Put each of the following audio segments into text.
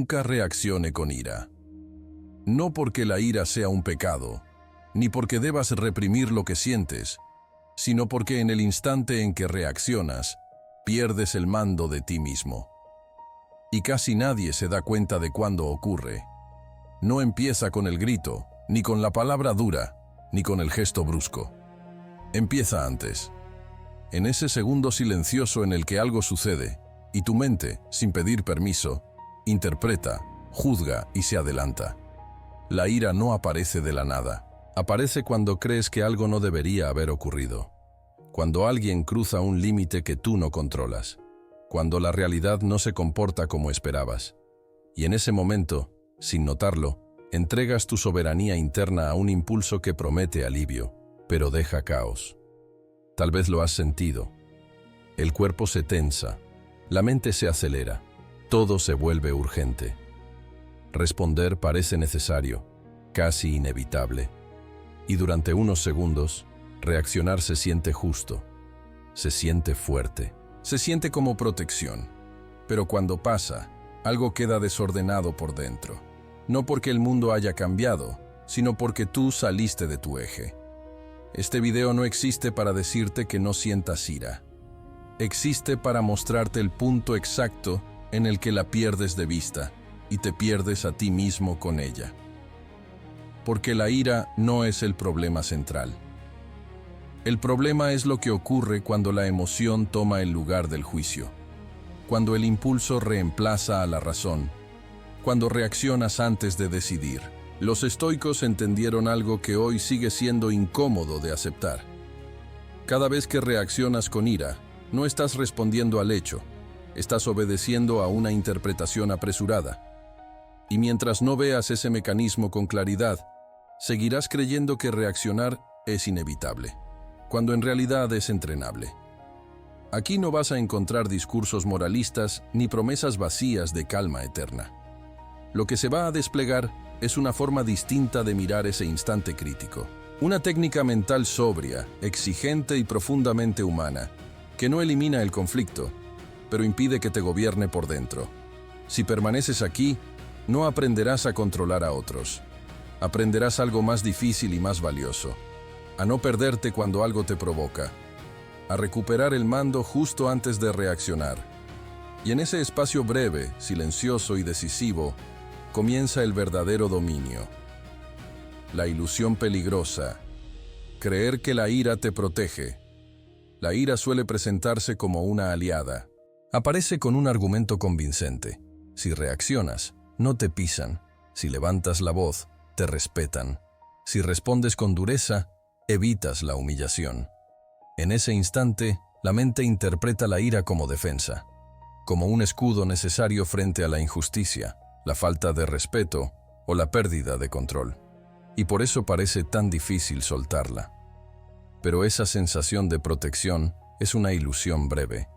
Nunca reaccione con ira. No porque la ira sea un pecado, ni porque debas reprimir lo que sientes, sino porque en el instante en que reaccionas, pierdes el mando de ti mismo. Y casi nadie se da cuenta de cuándo ocurre. No empieza con el grito, ni con la palabra dura, ni con el gesto brusco. Empieza antes, en ese segundo silencioso en el que algo sucede, y tu mente, sin pedir permiso, interpreta, juzga y se adelanta. La ira no aparece de la nada. Aparece cuando crees que algo no debería haber ocurrido. Cuando alguien cruza un límite que tú no controlas. Cuando la realidad no se comporta como esperabas. Y en ese momento, sin notarlo, entregas tu soberanía interna a un impulso que promete alivio, pero deja caos. Tal vez lo has sentido. El cuerpo se tensa, la mente se acelera, todo se vuelve urgente. Responder parece necesario, casi inevitable. Y durante unos segundos, reaccionar se siente justo, se siente fuerte, se siente como protección. Pero cuando pasa, algo queda desordenado por dentro. No porque el mundo haya cambiado, sino porque tú saliste de tu eje. Este video no existe para decirte que no sientas ira. Existe para mostrarte el punto exacto en el que la pierdes de vista y te pierdes a ti mismo con ella. Porque la ira no es el problema central. El problema es lo que ocurre cuando la emoción toma el lugar del juicio, cuando el impulso reemplaza a la razón, cuando reaccionas antes de decidir. Los estoicos entendieron algo que hoy sigue siendo incómodo de aceptar. Cada vez que reaccionas con ira, no estás respondiendo al hecho, estás obedeciendo a una interpretación apresurada. Y mientras no veas ese mecanismo con claridad, seguirás creyendo que reaccionar es inevitable, cuando en realidad es entrenable. Aquí no vas a encontrar discursos moralistas ni promesas vacías de calma eterna. Lo que se va a desplegar es una forma distinta de mirar ese instante crítico. Una técnica mental sobria, exigente y profundamente humana, que no elimina el conflicto, pero impide que te gobierne por dentro. Si permaneces aquí, no aprenderás a controlar a otros. Aprenderás algo más difícil y más valioso. A no perderte cuando algo te provoca. A recuperar el mando justo antes de reaccionar. Y en ese espacio breve, silencioso y decisivo, comienza el verdadero dominio. La ilusión peligrosa. Creer que la ira te protege. La ira suele presentarse como una aliada. Aparece con un argumento convincente. Si reaccionas, no te pisan. Si levantas la voz, te respetan. Si respondes con dureza, evitas la humillación. En ese instante, la mente interpreta la ira como defensa, como un escudo necesario frente a la injusticia, la falta de respeto o la pérdida de control. Y por eso parece tan difícil soltarla. Pero esa sensación de protección es una ilusión breve.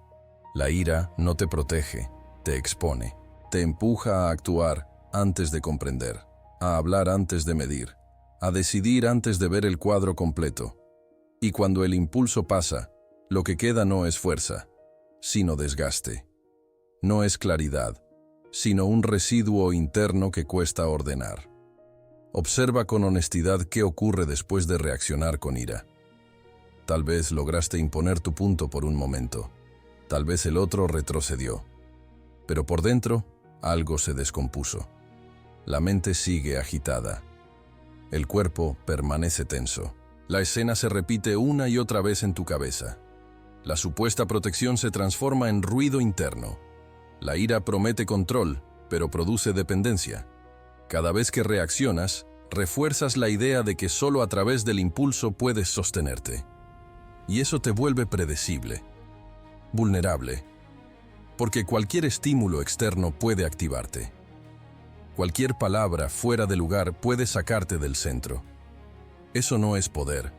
La ira no te protege, te expone, te empuja a actuar antes de comprender, a hablar antes de medir, a decidir antes de ver el cuadro completo. Y cuando el impulso pasa, lo que queda no es fuerza, sino desgaste. No es claridad, sino un residuo interno que cuesta ordenar. Observa con honestidad qué ocurre después de reaccionar con ira. Tal vez lograste imponer tu punto por un momento. Tal vez el otro retrocedió. Pero por dentro, algo se descompuso. La mente sigue agitada. El cuerpo permanece tenso. La escena se repite una y otra vez en tu cabeza. La supuesta protección se transforma en ruido interno. La ira promete control, pero produce dependencia. Cada vez que reaccionas, refuerzas la idea de que solo a través del impulso puedes sostenerte. Y eso te vuelve predecible, vulnerable, porque cualquier estímulo externo puede activarte. Cualquier palabra fuera de lugar puede sacarte del centro. Eso no es poder,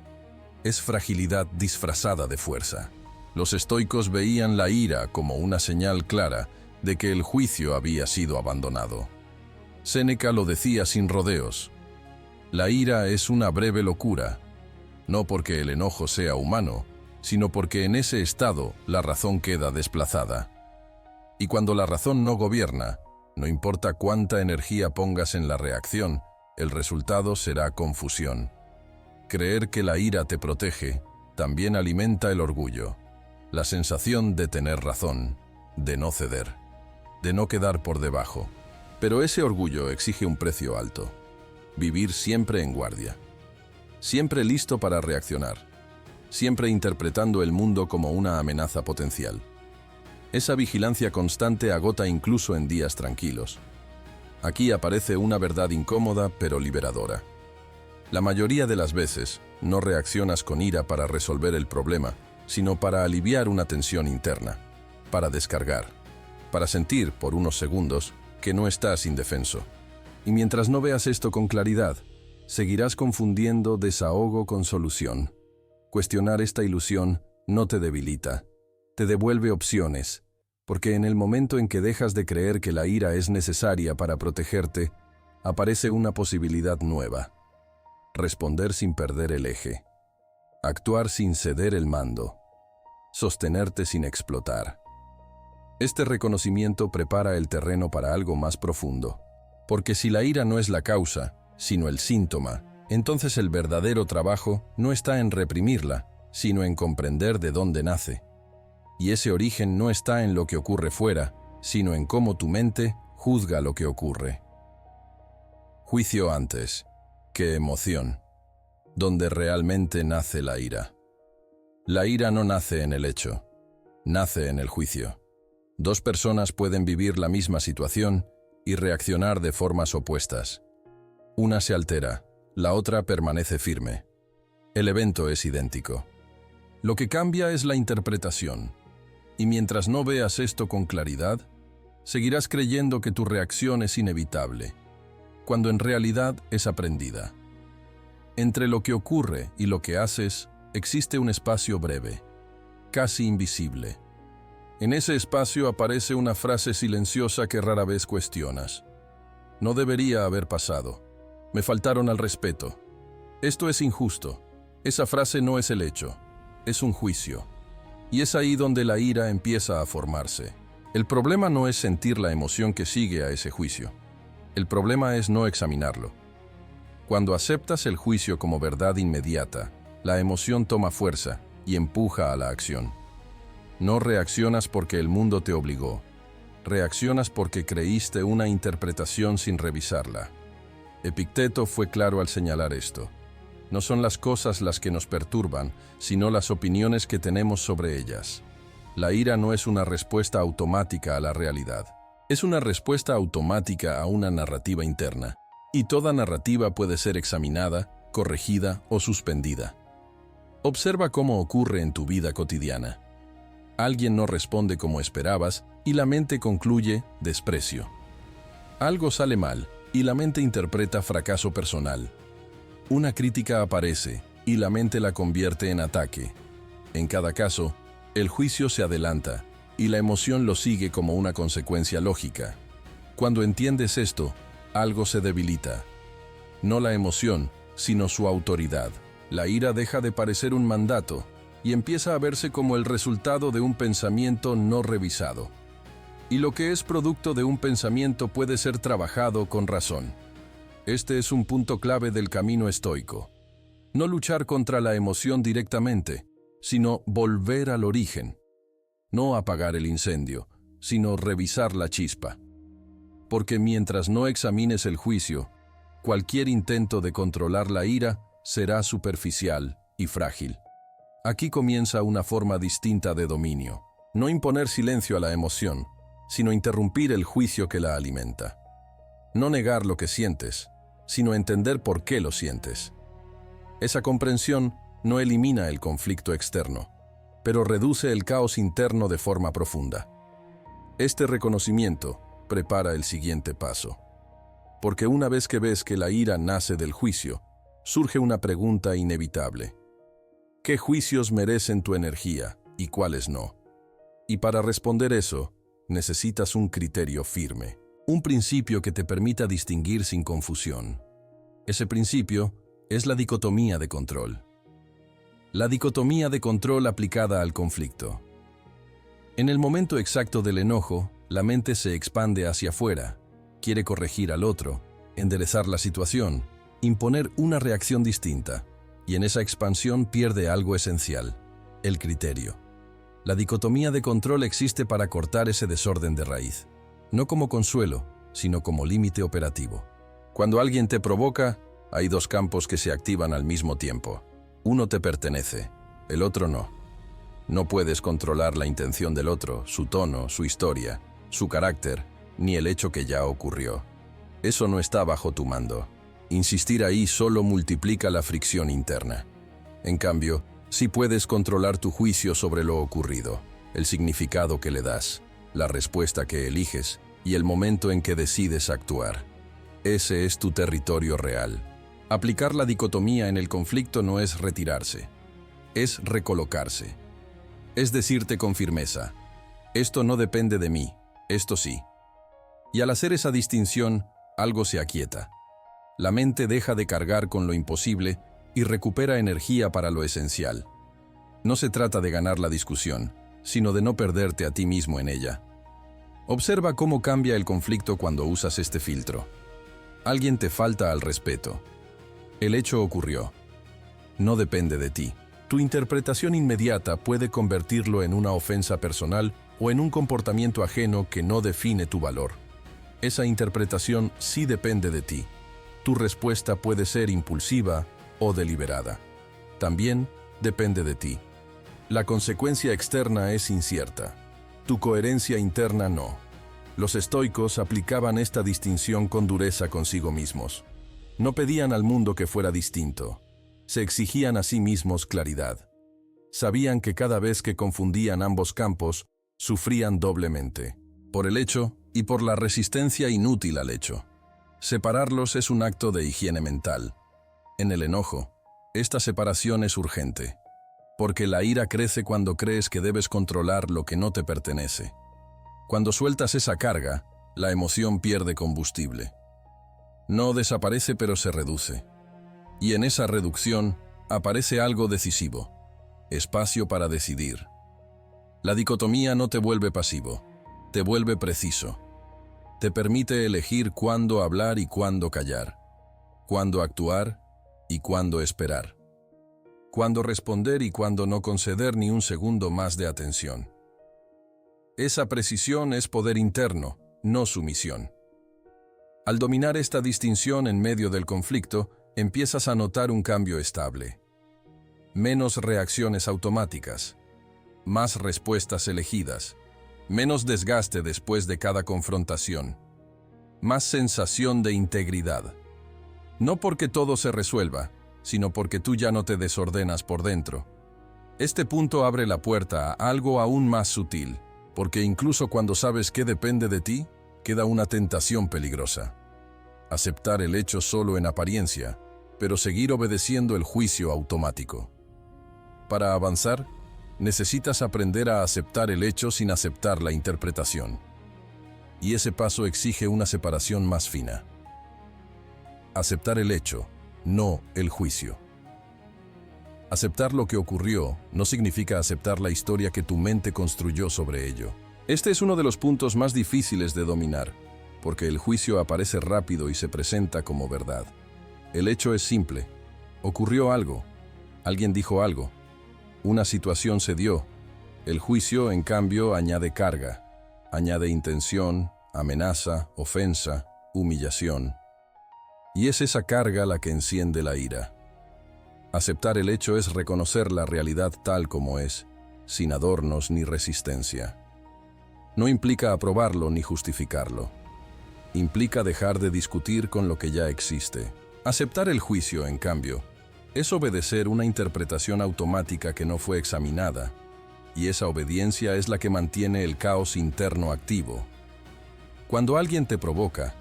es fragilidad disfrazada de fuerza. Los estoicos veían la ira como una señal clara de que el juicio había sido abandonado. Séneca lo decía sin rodeos. La ira es una breve locura, no porque el enojo sea humano, sino porque en ese estado la razón queda desplazada. Y cuando la razón no gobierna, No importa cuánta energía pongas en la reacción, el resultado será confusión. Creer que la ira te protege también alimenta el orgullo, la sensación de tener razón, de no ceder, de no quedar por debajo. Pero ese orgullo exige un precio alto: vivir siempre en guardia, siempre listo para reaccionar, siempre interpretando el mundo como una amenaza potencial. Esa vigilancia constante agota incluso en días tranquilos. Aquí aparece una verdad incómoda pero liberadora. La mayoría de las veces no reaccionas con ira para resolver el problema, sino para aliviar una tensión interna, para descargar, para sentir por unos segundos que no estás indefenso. Y mientras no veas esto con claridad, seguirás confundiendo desahogo con solución. Cuestionar esta ilusión no te debilita, te devuelve opciones, porque en el momento en que dejas de creer que la ira es necesaria para protegerte, aparece una posibilidad nueva: responder sin perder el eje, actuar sin ceder el mando, sostenerte sin explotar. Este reconocimiento prepara el terreno para algo más profundo, porque si la ira no es la causa, sino el síntoma, entonces el verdadero trabajo no está en reprimirla, sino en comprender de dónde nace. Y ese origen no está en lo que ocurre fuera, sino en cómo tu mente juzga lo que ocurre. Juicio antes que emoción, donde realmente nace la ira. La ira no nace en el hecho, nace en el juicio. Dos personas pueden vivir la misma situación y reaccionar de formas opuestas. Una se altera, la otra permanece firme. El evento es idéntico. Lo que cambia es la interpretación. Y mientras no veas esto con claridad, seguirás creyendo que tu reacción es inevitable, cuando en realidad es aprendida. Entre lo que ocurre y lo que haces, existe un espacio breve, casi invisible. En ese espacio aparece una frase silenciosa que rara vez cuestionas. No debería haber pasado. Me faltaron al respeto. Esto es injusto. Esa frase no es el hecho, es un juicio. Y es ahí donde la ira empieza a formarse. El problema no es sentir la emoción que sigue a ese juicio. El problema es no examinarlo. Cuando aceptas el juicio como verdad inmediata, la emoción toma fuerza y empuja a la acción. No reaccionas porque el mundo te obligó. Reaccionas porque creíste una interpretación sin revisarla. Epicteto fue claro al señalar esto. No son las cosas las que nos perturban, sino las opiniones que tenemos sobre ellas. La ira no es una respuesta automática a la realidad. Es una respuesta automática a una narrativa interna. Y toda narrativa puede ser examinada, corregida o suspendida. Observa cómo ocurre en tu vida cotidiana. Alguien no responde como esperabas y la mente concluye desprecio. Algo sale mal y la mente interpreta fracaso personal. Una crítica aparece y la mente la convierte en ataque. En cada caso, el juicio se adelanta y la emoción lo sigue como una consecuencia lógica. Cuando entiendes esto, algo se debilita. No la emoción, sino su autoridad. La ira deja de parecer un mandato y empieza a verse como el resultado de un pensamiento no revisado. Y lo que es producto de un pensamiento puede ser trabajado con razón. Este es un punto clave del camino estoico. No luchar contra la emoción directamente, sino volver al origen. No apagar el incendio, sino revisar la chispa. Porque mientras no examines el juicio, cualquier intento de controlar la ira será superficial y frágil. Aquí comienza una forma distinta de dominio. No imponer silencio a la emoción, sino interrumpir el juicio que la alimenta. No negar lo que sientes, sino entender por qué lo sientes. Esa comprensión no elimina el conflicto externo, pero reduce el caos interno de forma profunda. Este reconocimiento prepara el siguiente paso. Porque una vez que ves que la ira nace del juicio, surge una pregunta inevitable. ¿Qué juicios merecen tu energía y cuáles no? Y para responder eso, necesitas un criterio firme, un principio que te permita distinguir sin confusión. Ese principio es la dicotomía de control. La dicotomía de control aplicada al conflicto. En el momento exacto del enojo, la mente se expande hacia afuera quiere corregir al otro, enderezar la situación, imponer una reacción distinta, y en esa expansión pierde algo esencial: el criterio. La dicotomía de control existe para cortar ese desorden de raíz, no como consuelo, sino como límite operativo. Cuando alguien te provoca, hay dos campos que se activan al mismo tiempo. Uno te pertenece, el otro no. No puedes controlar la intención del otro, su tono, su historia, su carácter, ni el hecho que ya ocurrió. Eso no está bajo tu mando. Insistir ahí solo multiplica la fricción interna. En cambio, sí puedes controlar tu juicio sobre lo ocurrido, el significado que le das, la respuesta que eliges y el momento en que decides actuar. Ese es tu territorio real. Aplicar la dicotomía en el conflicto no es retirarse, es recolocarse. Es decirte con firmeza: esto no depende de mí, esto sí. Y al hacer esa distinción, algo se aquieta. La mente deja de cargar con lo imposible y recupera energía para lo esencial. No se trata de ganar la discusión, sino de no perderte a ti mismo en ella. Observa cómo cambia el conflicto cuando usas este filtro. Alguien te falta al respeto. El hecho ocurrió. No depende de ti. Tu interpretación inmediata puede convertirlo en una ofensa personal o en un comportamiento ajeno que no define tu valor. Esa interpretación sí depende de ti. Tu respuesta puede ser impulsiva o deliberada. También depende de ti. La consecuencia externa es incierta. Tu coherencia interna no. Los estoicos aplicaban esta distinción con dureza consigo mismos. No pedían al mundo que fuera distinto. Se exigían a sí mismos claridad. Sabían que cada vez que confundían ambos campos, sufrían doblemente, por el hecho y por la resistencia inútil al hecho. Separarlos es un acto de higiene mental. En el enojo, esta separación es urgente, porque la ira crece cuando crees que debes controlar lo que no te pertenece. Cuando sueltas esa carga, la emoción pierde combustible. No desaparece, pero se reduce. Y en esa reducción aparece algo decisivo: espacio para decidir. La dicotomía no te vuelve pasivo, te vuelve preciso. Te permite elegir cuándo hablar y cuándo callar, cuándo actuar y cuándo esperar, cuándo responder y cuándo no conceder ni un segundo más de atención. Esa precisión es poder interno, no sumisión. Al dominar esta distinción en medio del conflicto, empiezas a notar un cambio estable. Menos reacciones automáticas, más respuestas elegidas, menos desgaste después de cada confrontación, más sensación de integridad. No porque todo se resuelva, sino porque tú ya no te desordenas por dentro. Este punto abre la puerta a algo aún más sutil, porque incluso cuando sabes qué depende de ti, queda una tentación peligrosa. Aceptar el hecho solo en apariencia, pero seguir obedeciendo el juicio automático. Para avanzar, necesitas aprender a aceptar el hecho sin aceptar la interpretación. Y ese paso exige una separación más fina. Aceptar el hecho, no el juicio. Aceptar lo que ocurrió no significa aceptar la historia que tu mente construyó sobre ello. Este es uno de los puntos más difíciles de dominar, porque el juicio aparece rápido y se presenta como verdad. El hecho es simple. Ocurrió algo. Alguien dijo algo. Una situación se dio. El juicio, en cambio, añade carga. Añade intención, amenaza, ofensa, humillación. Y es esa carga la que enciende la ira. Aceptar el hecho es reconocer la realidad tal como es, sin adornos ni resistencia. No implica aprobarlo ni justificarlo. Implica dejar de discutir con lo que ya existe. Aceptar el juicio, en cambio, es obedecer una interpretación automática que no fue examinada, y esa obediencia es la que mantiene el caos interno activo. Cuando alguien te provoca,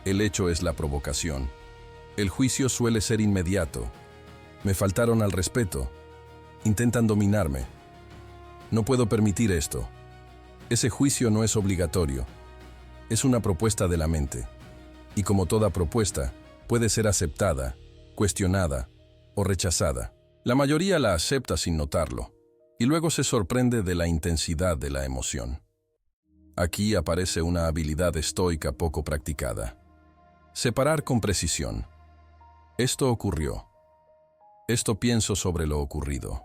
el hecho es la provocación. El juicio suele ser inmediato. Me faltaron al respeto. Intentan dominarme. No puedo permitir esto. Ese juicio no es obligatorio. Es una propuesta de la mente. Y como toda propuesta, puede ser aceptada, cuestionada o rechazada. La mayoría la acepta sin notarlo, y luego se sorprende de la intensidad de la emoción. Aquí aparece una habilidad estoica poco practicada. Separar con precisión. Esto ocurrió. Esto pienso sobre lo ocurrido.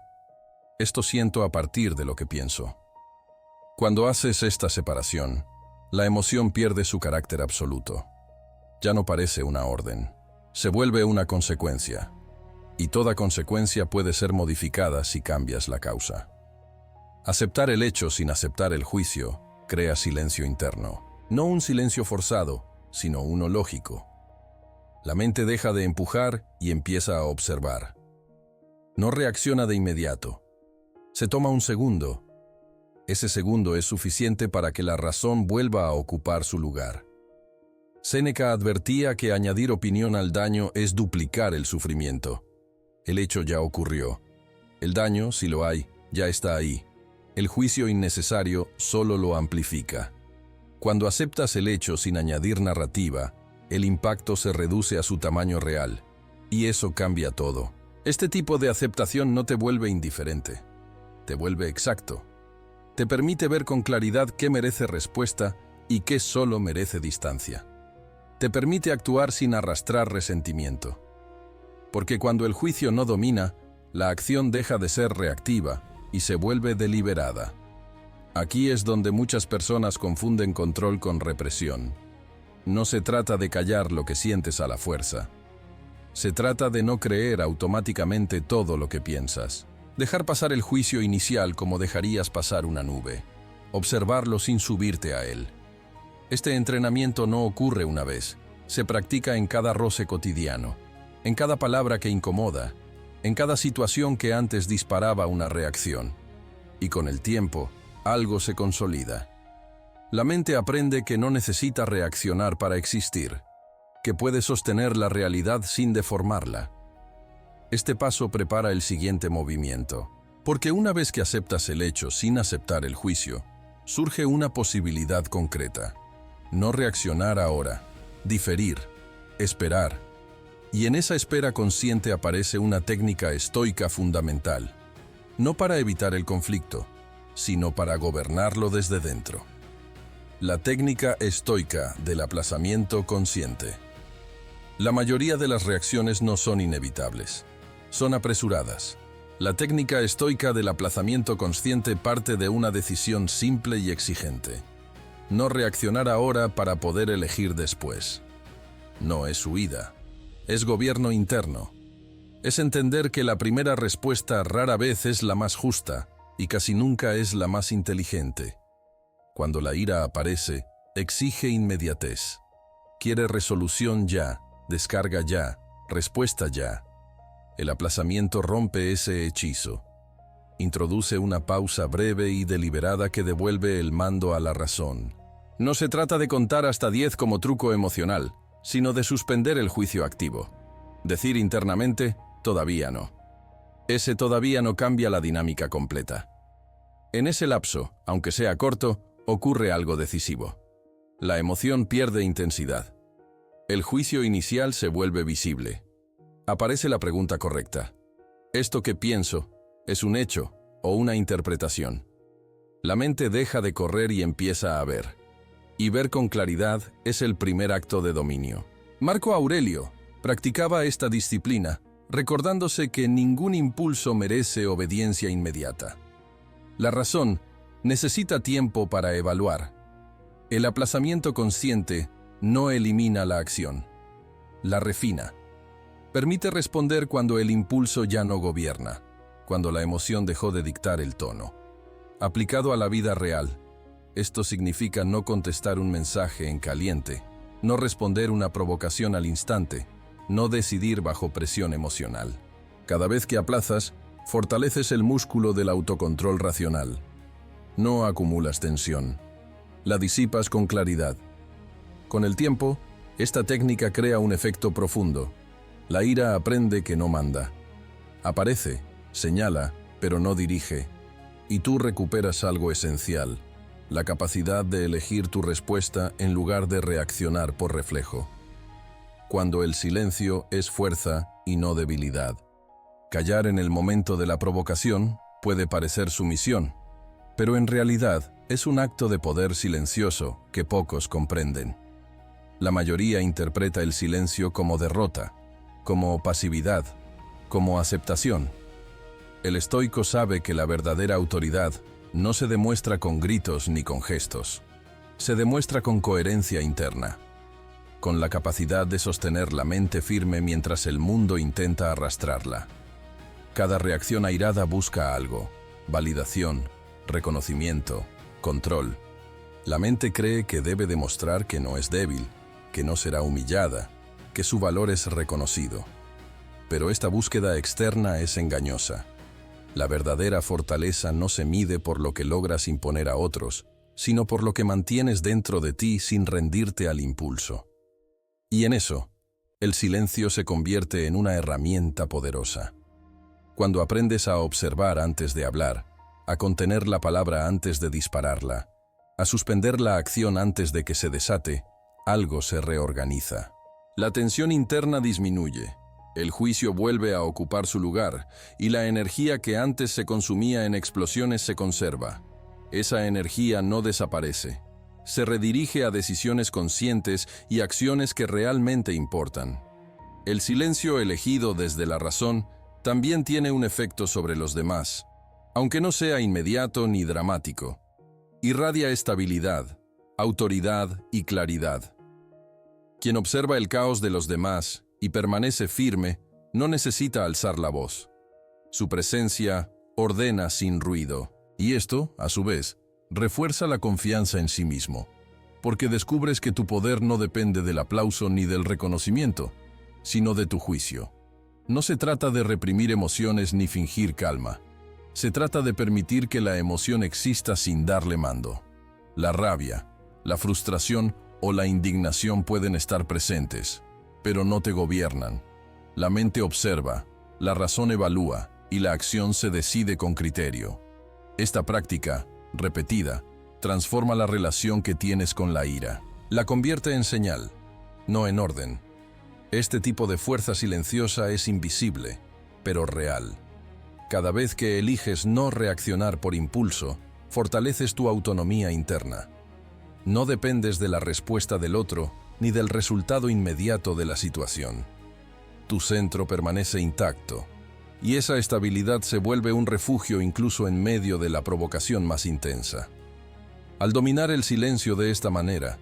Esto siento a partir de lo que pienso. Cuando haces esta separación, la emoción pierde su carácter absoluto. Ya no parece una orden. Se vuelve una consecuencia. Y toda consecuencia puede ser modificada si cambias la causa. Aceptar el hecho sin aceptar el juicio crea silencio interno. No un silencio forzado, sino uno lógico. La mente deja de empujar y empieza a observar. No reacciona de inmediato. Se toma un segundo. Ese segundo es suficiente para que la razón vuelva a ocupar su lugar. Séneca advertía que añadir opinión al daño es duplicar el sufrimiento. El hecho ya ocurrió. El daño, si lo hay, ya está ahí. El juicio innecesario solo lo amplifica. Cuando aceptas el hecho sin añadir narrativa, el impacto se reduce a su tamaño real, y eso cambia todo. Este tipo de aceptación no te vuelve indiferente, te vuelve exacto. Te permite ver con claridad qué merece respuesta y qué solo merece distancia. Te permite actuar sin arrastrar resentimiento. Porque cuando el juicio no domina, la acción deja de ser reactiva y se vuelve deliberada. Aquí es donde muchas personas confunden control con represión. No se trata de callar lo que sientes a la fuerza. Se trata de no creer automáticamente todo lo que piensas. Dejar pasar el juicio inicial como dejarías pasar una nube. Observarlo sin subirte a él. Este entrenamiento no ocurre una vez. Se practica en cada roce cotidiano, en cada palabra que incomoda, en cada situación que antes disparaba una reacción. Y con el tiempo, algo se consolida. La mente aprende que no necesita reaccionar para existir, que puede sostener la realidad sin deformarla. Este paso prepara el siguiente movimiento, porque una vez que aceptas el hecho sin aceptar el juicio, surge una posibilidad concreta. No reaccionar ahora, diferir, esperar. Y en esa espera consciente aparece una técnica estoica fundamental, no para evitar el conflicto, sino para gobernarlo desde dentro. La técnica estoica del aplazamiento consciente. La mayoría de las reacciones no son inevitables, son apresuradas. La técnica estoica del aplazamiento consciente parte de una decisión simple y exigente. No reaccionar ahora para poder elegir después. No es huida, es gobierno interno. Es entender que la primera respuesta rara vez es la más justa y casi nunca es la más inteligente. Cuando la ira aparece, exige inmediatez. Quiere resolución ya, descarga ya, respuesta ya. El aplazamiento rompe ese hechizo. Introduce una pausa breve y deliberada que devuelve el mando a la razón. No se trata de contar hasta 10 como truco emocional, sino de suspender el juicio activo. Decir internamente, todavía no. Ese todavía no cambia la dinámica completa. En ese lapso, aunque sea corto, ocurre algo decisivo. La emoción pierde intensidad. El juicio inicial se vuelve visible. Aparece la pregunta correcta. ¿Esto que pienso es un hecho o una interpretación? La mente deja de correr y empieza a ver. Y ver con claridad es el primer acto de dominio. Marco Aurelio practicaba esta disciplina, recordándose que ningún impulso merece obediencia inmediata. La razón necesita tiempo para evaluar. El aplazamiento consciente no elimina la acción, la refina. Permite responder cuando el impulso ya no gobierna, cuando la emoción dejó de dictar el tono. Aplicado a la vida real, esto significa no contestar un mensaje en caliente, no responder una provocación al instante, no decidir bajo presión emocional. Cada vez que aplazas, fortaleces el músculo del autocontrol racional. No acumulas tensión, la disipas con claridad. Con el tiempo, esta técnica crea un efecto profundo. La ira aprende que no manda. Aparece, señala, pero no dirige. Y tú recuperas algo esencial, la capacidad de elegir tu respuesta en lugar de reaccionar por reflejo. Cuando el silencio es fuerza y no debilidad. Callar en el momento de la provocación puede parecer sumisión, pero en realidad es un acto de poder silencioso que pocos comprenden. La mayoría interpreta el silencio como derrota, como pasividad, como aceptación. El estoico sabe que la verdadera autoridad no se demuestra con gritos ni con gestos. Se demuestra con coherencia interna, con la capacidad de sostener la mente firme mientras el mundo intenta arrastrarla. Cada reacción airada busca algo: validación, reconocimiento, control. La mente cree que debe demostrar que no es débil, que no será humillada, que su valor es reconocido. Pero esta búsqueda externa es engañosa. La verdadera fortaleza no se mide por lo que logras imponer a otros, sino por lo que mantienes dentro de ti sin rendirte al impulso. Y en eso, el silencio se convierte en una herramienta poderosa. Cuando aprendes a observar antes de hablar, a contener la palabra antes de dispararla, a suspender la acción antes de que se desate, algo se reorganiza. La tensión interna disminuye, el juicio vuelve a ocupar su lugar y la energía que antes se consumía en explosiones se conserva. Esa energía no desaparece. Se redirige a decisiones conscientes y acciones que realmente importan. El silencio elegido desde la razón también tiene un efecto sobre los demás, aunque no sea inmediato ni dramático. Irradia estabilidad, autoridad y claridad. Quien observa el caos de los demás y permanece firme no necesita alzar la voz. Su presencia ordena sin ruido, y esto, a su vez, refuerza la confianza en sí mismo, porque descubres que tu poder no depende del aplauso ni del reconocimiento, sino de tu juicio. No se trata de reprimir emociones ni fingir calma. Se trata de permitir que la emoción exista sin darle mando. La rabia, la frustración o la indignación pueden estar presentes, pero no te gobiernan. La mente observa, la razón evalúa y la acción se decide con criterio. Esta práctica, repetida, transforma la relación que tienes con la ira. La convierte en señal, no en orden. Este tipo de fuerza silenciosa es invisible, pero real. Cada vez que eliges no reaccionar por impulso, fortaleces tu autonomía interna. No dependes de la respuesta del otro ni del resultado inmediato de la situación. Tu centro permanece intacto, y esa estabilidad se vuelve un refugio incluso en medio de la provocación más intensa. Al dominar el silencio de esta manera,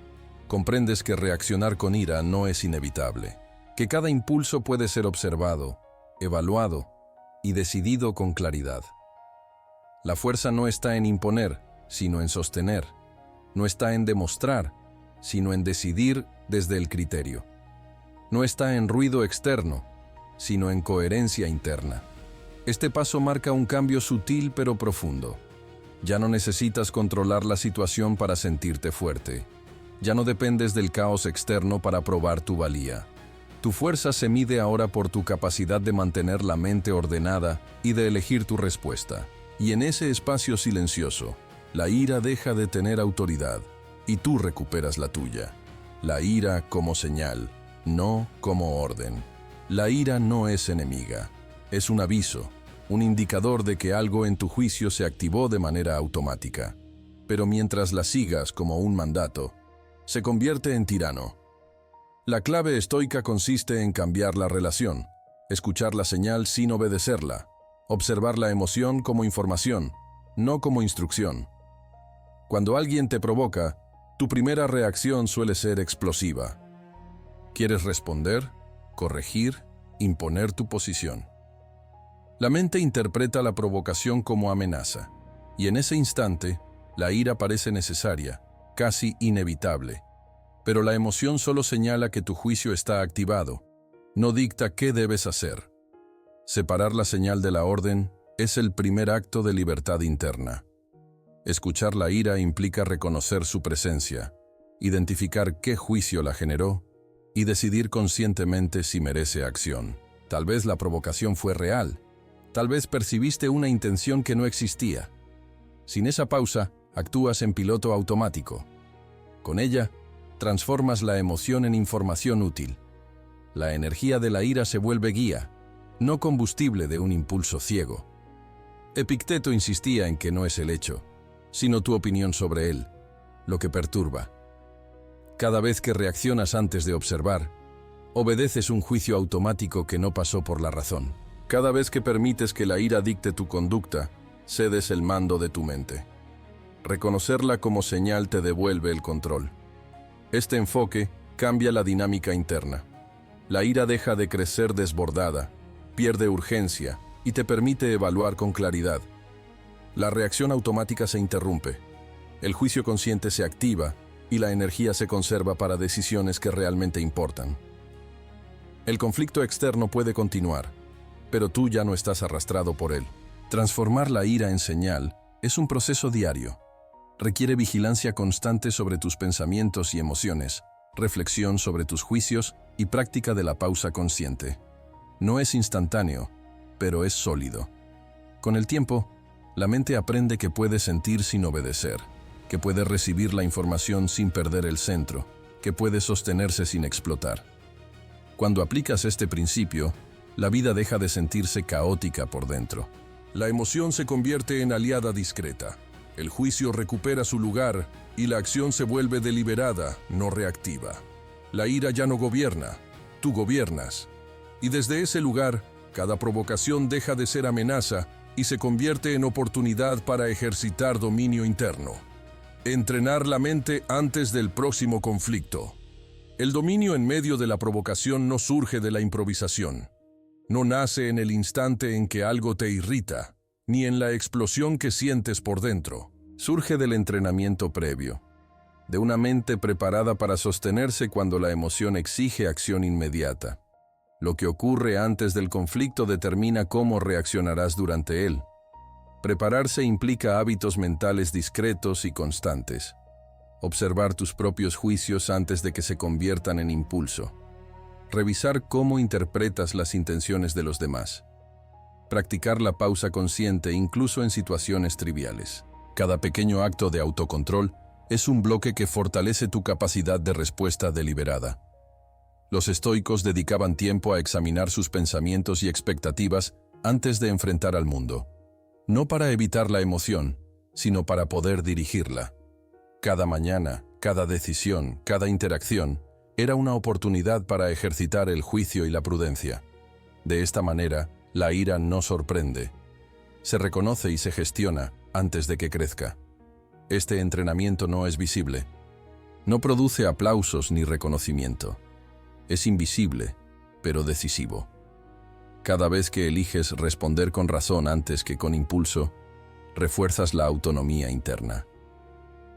comprendes que reaccionar con ira no es inevitable, que cada impulso puede ser observado, evaluado y decidido con claridad. La fuerza no está en imponer, sino en sostener. No está en demostrar, sino en decidir desde el criterio. No está en ruido externo, sino en coherencia interna. Este paso marca un cambio sutil pero profundo. Ya no necesitas controlar la situación para sentirte fuerte. Ya no dependes del caos externo para probar tu valía. Tu fuerza se mide ahora por tu capacidad de mantener la mente ordenada y de elegir tu respuesta. Y en ese espacio silencioso, la ira deja de tener autoridad y tú recuperas la tuya. La ira como señal, no como orden. La ira no es enemiga, es un aviso, un indicador de que algo en tu juicio se activó de manera automática. Pero mientras la sigas como un mandato, se convierte en tirano. La clave estoica consiste en cambiar la relación, escuchar la señal sin obedecerla, observar la emoción como información, no como instrucción. Cuando alguien te provoca, tu primera reacción suele ser explosiva. ¿Quieres responder, corregir, imponer tu posición? La mente interpreta la provocación como amenaza, y en ese instante, la ira parece necesaria, casi inevitable. Pero la emoción solo señala que tu juicio está activado, no dicta qué debes hacer. Separar la señal de la orden es el primer acto de libertad interna. Escuchar la ira implica reconocer su presencia, identificar qué juicio la generó y decidir conscientemente si merece acción. Tal vez la provocación fue real, tal vez percibiste una intención que no existía. Sin esa pausa, actúas en piloto automático. Con ella, transformas la emoción en información útil. La energía de la ira se vuelve guía, no combustible de un impulso ciego. Epicteto insistía en que no es el hecho, sino tu opinión sobre él, lo que perturba. Cada vez que reaccionas antes de observar, obedeces un juicio automático que no pasó por la razón. Cada vez que permites que la ira dicte tu conducta, cedes el mando de tu mente. Reconocerla como señal te devuelve el control. Este enfoque cambia la dinámica interna. La ira deja de crecer desbordada, pierde urgencia y te permite evaluar con claridad. La reacción automática se interrumpe, el juicio consciente se activa y la energía se conserva para decisiones que realmente importan. El conflicto externo puede continuar, pero tú ya no estás arrastrado por él. Transformar la ira en señal es un proceso diario. Requiere vigilancia constante sobre tus pensamientos y emociones, reflexión sobre tus juicios y práctica de la pausa consciente. No es instantáneo, pero es sólido. Con el tiempo, la mente aprende que puede sentir sin obedecer, que puede recibir la información sin perder el centro, que puede sostenerse sin explotar. Cuando aplicas este principio, la vida deja de sentirse caótica por dentro. La emoción se convierte en aliada discreta. El juicio recupera su lugar y la acción se vuelve deliberada, no reactiva. La ira ya no gobierna, tú gobiernas. Y desde ese lugar, cada provocación deja de ser amenaza y se convierte en oportunidad para ejercitar dominio interno. Entrenar la mente antes del próximo conflicto. El dominio en medio de la provocación no surge de la improvisación. No nace en el instante en que algo te irrita, ni en la explosión que sientes por dentro. Surge del entrenamiento previo, de una mente preparada para sostenerse cuando la emoción exige acción inmediata. Lo que ocurre antes del conflicto determina cómo reaccionarás durante él. Prepararse implica hábitos mentales discretos y constantes. Observar tus propios juicios antes de que se conviertan en impulso. Revisar cómo interpretas las intenciones de los demás. Practicar la pausa consciente incluso en situaciones triviales. Cada pequeño acto de autocontrol es un bloque que fortalece tu capacidad de respuesta deliberada. Los estoicos dedicaban tiempo a examinar sus pensamientos y expectativas antes de enfrentar al mundo. No para evitar la emoción, sino para poder dirigirla. Cada mañana, cada decisión, cada interacción era una oportunidad para ejercitar el juicio y la prudencia. De esta manera, la ira no sorprende. Se reconoce y se gestiona antes de que crezca. Este entrenamiento no es visible. No produce aplausos ni reconocimiento. Es invisible, pero decisivo. Cada vez que eliges responder con razón antes que con impulso, refuerzas la autonomía interna.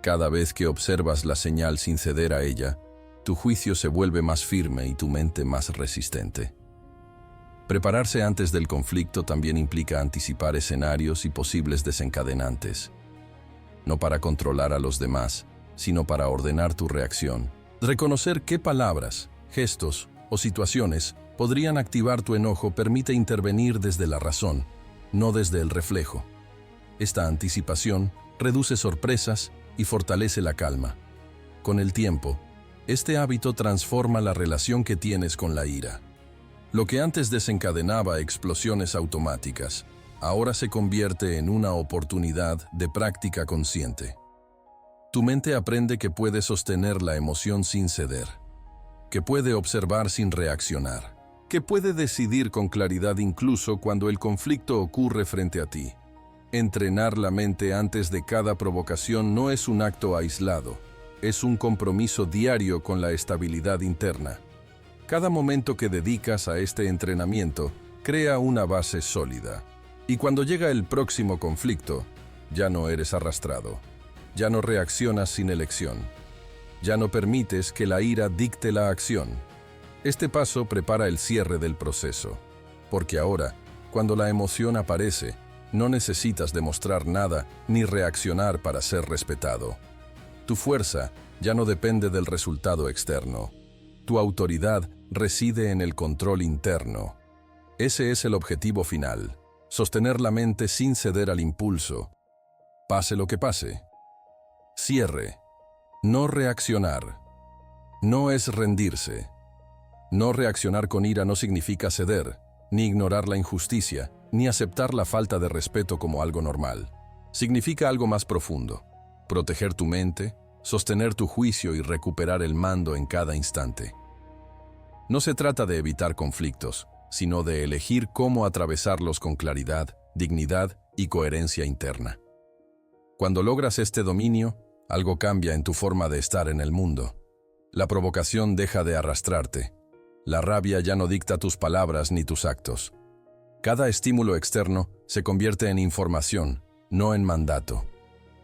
Cada vez que observas la señal sin ceder a ella, tu juicio se vuelve más firme y tu mente más resistente. Prepararse antes del conflicto también implica anticipar escenarios y posibles desencadenantes. No para controlar a los demás, sino para ordenar tu reacción. Reconocer qué palabras, gestos o situaciones podrían activar tu enojo permite intervenir desde la razón, no desde el reflejo. Esta anticipación reduce sorpresas y fortalece la calma. Con el tiempo, este hábito transforma la relación que tienes con la ira. Lo que antes desencadenaba explosiones automáticas, ahora se convierte en una oportunidad de práctica consciente. Tu mente aprende que puede sostener la emoción sin ceder, que puede observar sin reaccionar, que puede decidir con claridad incluso cuando el conflicto ocurre frente a ti. Entrenar la mente antes de cada provocación no es un acto aislado, es un compromiso diario con la estabilidad interna. Cada momento que dedicas a este entrenamiento crea una base sólida. Y cuando llega el próximo conflicto, ya no eres arrastrado, ya no reaccionas sin elección, ya no permites que la ira dicte la acción. Este paso prepara el cierre del proceso, porque ahora, cuando la emoción aparece, no necesitas demostrar nada ni reaccionar para ser respetado. Tu fuerza ya no depende del resultado externo. Tu autoridad reside en el control interno. Ese es el objetivo final, sostener la mente sin ceder al impulso. Pase lo que pase. Cierre. No reaccionar. No es rendirse. No reaccionar con ira no significa ceder, ni ignorar la injusticia, ni aceptar la falta de respeto como algo normal. Significa algo más profundo. proteger tu mente, sostener tu juicio y recuperar el mando en cada instante. No se trata de evitar conflictos, sino de elegir cómo atravesarlos con claridad, dignidad y coherencia interna. Cuando logras este dominio, algo cambia en tu forma de estar en el mundo. La provocación deja de arrastrarte. La rabia ya no dicta tus palabras ni tus actos. Cada estímulo externo se convierte en información, no en mandato.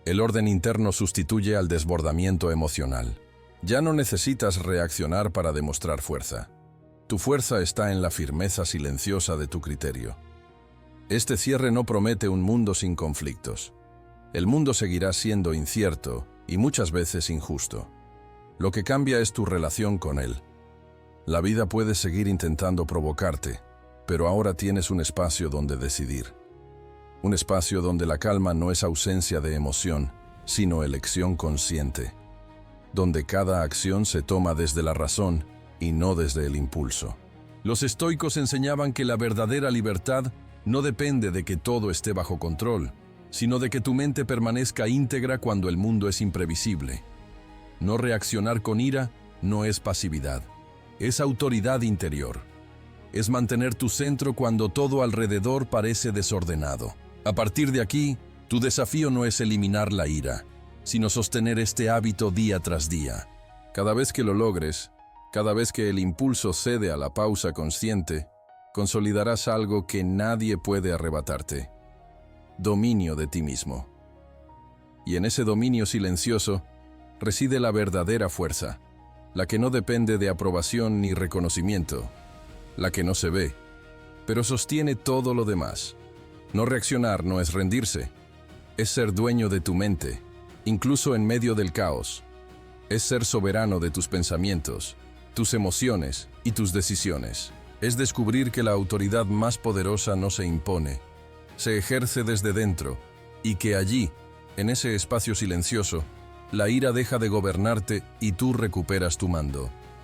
El orden interno sustituye al desbordamiento emocional. Ya no necesitas reaccionar para demostrar fuerza. Tu fuerza está en la firmeza silenciosa de tu criterio. Este cierre no promete un mundo sin conflictos. El mundo seguirá siendo incierto y muchas veces injusto. Lo que cambia es tu relación con él. La vida puede seguir intentando provocarte, pero ahora tienes un espacio donde decidir. Un espacio donde la calma no es ausencia de emoción, sino elección consciente. Donde cada acción se toma desde la razón y no desde el impulso. Los estoicos enseñaban que la verdadera libertad no depende de que todo esté bajo control, sino de que tu mente permanezca íntegra cuando el mundo es imprevisible. No reaccionar con ira no es pasividad, es autoridad interior. Es mantener tu centro cuando todo alrededor parece desordenado. A partir de aquí, tu desafío no es eliminar la ira, sino sostener este hábito día tras día. Cada vez que lo logres, cada vez que el impulso cede a la pausa consciente, consolidarás algo que nadie puede arrebatarte: dominio de ti mismo. Y en ese dominio silencioso reside la verdadera fuerza, la que no depende de aprobación ni reconocimiento, la que no se ve, pero sostiene todo lo demás. No reaccionar no es rendirse, es ser dueño de tu mente, incluso en medio del caos. Es ser soberano de tus pensamientos, tus emociones y tus decisiones. Es descubrir que la autoridad más poderosa no se impone, se ejerce desde dentro, y que allí, en ese espacio silencioso, la ira deja de gobernarte y tú recuperas tu mando.